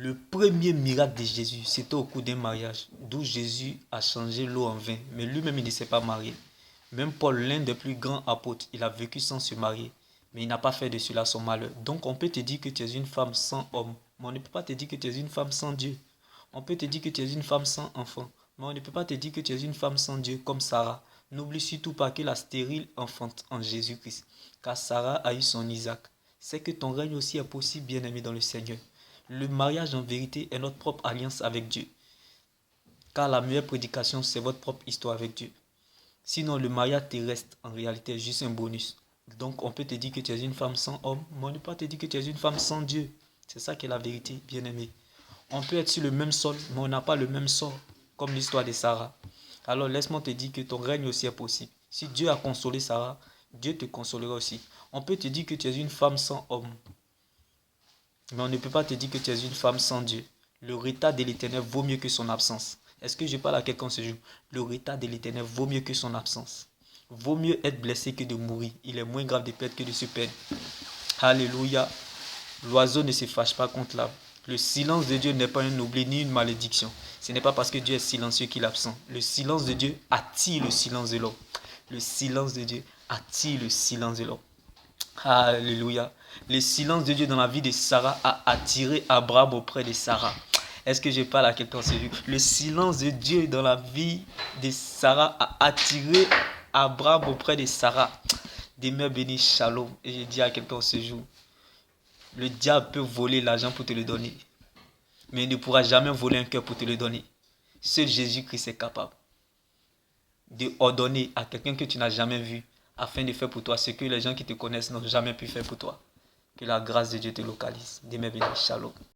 Le premier miracle de Jésus, c'était au cours d'un mariage, d'où Jésus a changé l'eau en vin. Mais lui-même, il ne s'est pas marié. Même Paul, l'un des plus grands apôtres, il a vécu sans se marier. Mais il n'a pas fait de cela son malheur. Donc on peut te dire que tu es une femme sans homme. Mais on ne peut pas te dire que tu es une femme sans Dieu. On peut te dire que tu es une femme sans enfant. Mais on ne peut pas te dire que tu es une femme sans Dieu, comme Sarah. N'oublie surtout pas que la stérile enfante en Jésus-Christ. Car Sarah a eu son Isaac. C'est que ton règne aussi est possible, bien-aimé dans le Seigneur. Le mariage en vérité est notre propre alliance avec Dieu. Car la meilleure prédication, c'est votre propre histoire avec Dieu. Sinon, le mariage terrestre, en réalité, est juste un bonus. Donc, on peut te dire que tu es une femme sans homme, mais on ne peut pas te dire que tu es une femme sans Dieu. C'est ça qui est la vérité, bien-aimé. On peut être sur le même sol, mais on n'a pas le même sort, comme l'histoire de Sarah. Alors, laisse-moi te dire que ton règne aussi est possible. Si Dieu a consolé Sarah, Dieu te consolera aussi. On peut te dire que tu es une femme sans homme, mais on ne peut pas te dire que tu es une femme sans Dieu. Le retard de l'Éternel vaut mieux que son absence. Est-ce que je parle à quelqu'un ce jour? Le retard de l'Éternel vaut mieux que son absence. Vaut mieux être blessé que de mourir. Il est moins grave de perdre que de se perdre. Alléluia. L'oiseau ne se fâche pas contre l'arbre. Le silence de Dieu n'est pas un oubli ni une malédiction. Ce n'est pas parce que Dieu est silencieux qu'il est absent. Le silence de Dieu attire le silence de l'homme. Le silence de Dieu attire le silence de l'homme. Alléluia. Le silence de Dieu dans la vie de Sarah a attiré Abraham auprès de Sarah. Est-ce que je parle à quelqu'un ce jour? Le silence de Dieu dans la vie de Sarah a attiré Abraham auprès de Sarah. Demeure béni, shalom. Et je dis à quelqu'un ce jour, le diable peut voler l'argent pour te le donner, mais il ne pourra jamais voler un cœur pour te le donner. Seul Jésus-Christ est capable de ordonner à quelqu'un que tu n'as jamais vu afin de faire pour toi ce que les gens qui te connaissent n'ont jamais pu faire pour toi. Que la grâce de Dieu te localise. Demeure béni, shalom.